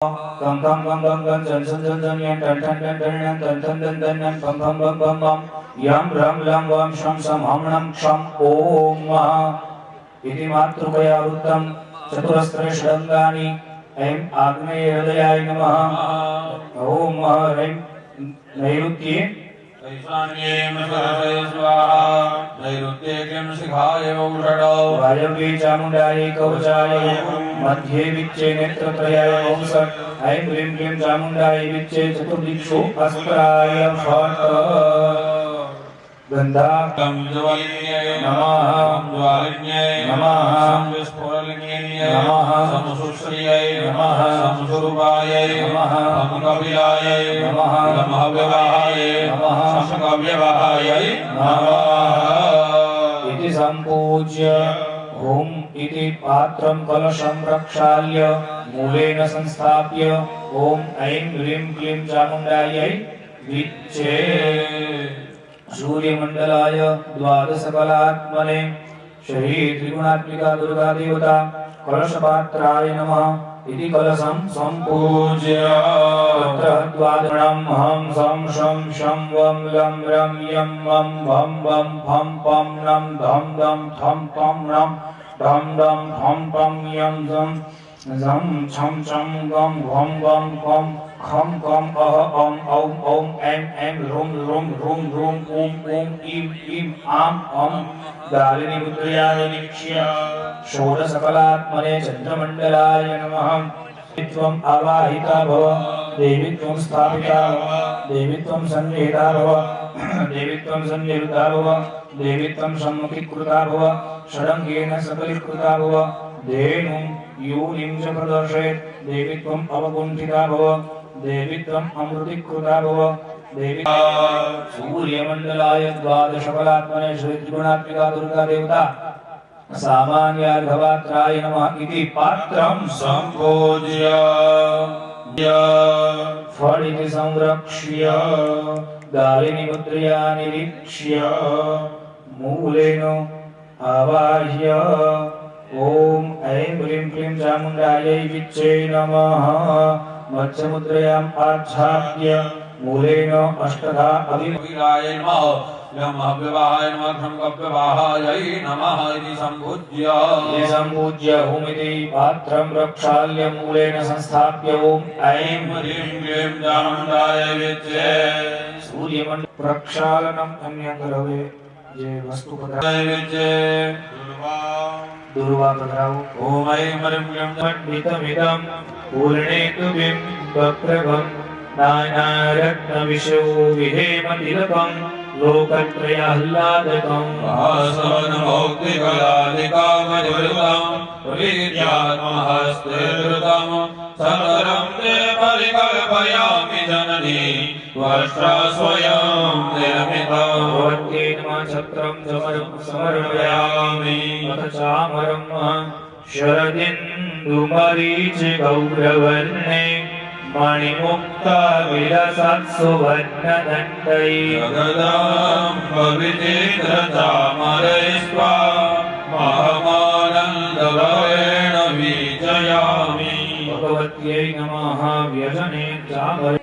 Gam gam gam gam gam jan jan jan jan yan tan tan tan tan yan tan tan tan tan yan bam bam bam bam bam yam ram lam vam sham sam ham nam sham om इति मातृकया वृत्तं चतुरस्त्र षडङ्गानि ऐं आग्नेय हृदयाय नमः ओम ह्रीं नैऋत्ये ईशान्ये मशरसे स्वाहा नैऋत्ये किं शिखाय औषधौ वायव्ये चामुण्डायै कवचाय मध्ये विच्चे नेत्रत्रयाय ओम षट् ऐं ह्रीं क्लीं चामुण्डायै विच्चे चतुर्दिक्षु अस्त्राय फट् गन्धाकं ज्वालिन्यै नमः ज्वालिन्यै नमः विस्फोरलिन्यै नमः समसुश्रियै नमः समसुरूपायै नमः समकपिलायै नमः समविवाहायै नमः समकव्यवाहायै नमः इति सम्पूज्य ओम इति पात्रं कलशं प्रक्षाल्य मूलेन संस्थाप्य ओम ऐं ह्रीं क्लीं चामुण्डायै विच्चे सूर्यमंडलाय द्वादशकलात्मने श्री त्रिगुणात्मिका दुर्गा देवता कलशपात्राय नमः इति कलशं सम्पूज्य तत्र द्वादशं हं सं शं शं वं लं रं यं वं भं भं फं पं नं धं दं थं पं नं धं दं थं पं यं जं झं छं छं गं घं गं कं खं कं अह औं औं औं ऐं ऐं ह्रूं ह्रूं ह्रूं ह्रूं ॐ ॐ ईं ईं आं अं दालिनी मुद्रया निरीक्ष्य षोडशकलात्मने चन्द्रमण्डलाय नमः त्वम् आवाहिता भव देवी त्वं स्थापिता भव देवी त्वं सन्निहिता भव देवी त्वं सन्निहिता भव देवी त्वं सम्मुखीकृता भव षडङ्गेन सकलीकृता भव धेनुं यूनिं च प्रदर्शयेत् देवी त्वम् अवकुण्ठिता भव देवी त्वम् अमृतीकृता भव देवी सूर्यमण्डलाय द्वादशकलात्मने श्री त्रिगुणात्मिका दुर्गा देवता सामान्यार्घपात्राय नमः इति पात्रं सम्पूज्य फलिति संरक्ष्य दालिनी मुद्रया निरीक्ष्य मूलेन आवाह्य ओम ऐं ह्रीं क्लीं चामुण्डायै विच्चे नमः मत्स्यमुद्रयाम् आच्छाद्य मूलेन अष्टधा अभिविराय नमः ब्रह्मव्यवाहाय नमः ब्रह्मव्यवाहायै नमः इति सम्पूज्य ओमिति पात्रं प्रक्षाल्य मूलेन संस्थाप्य ओम ऐं ह्रीं क्लीं चामुण्डायै विच्चे सूर्यमण्डल प्रक्षालनम् अन्यकरवे जे वस्तु पदार्थ विच्चे दुर्वा पधराओ ओम ऐं ह्रीं क्लीं मण्डितमिदं पूर्णेतु बिम्बप्रभं नानारत्नविशो विहेमतिलकं लोकत्रयाह्लादकं वासवनमौक्तिकलादिकामनिवृतं प्रीत्यात्महस्तेधृतं सकलं ते परिकल्पयामि जननी त्वष्ट्रा स्वयं निर्मितं भवत्येन छत्रं समर्पयामि अथ चामरं शरदिन्दुमरीचिगौरवर्णे मणिमुक्ता विलसत्सुवर्णदण्डै जगदां पवित्रेन्द्रचामरैस्त्वा महमानन्दभवेन विजयामि भगवत्यै नमः व्यजने चामर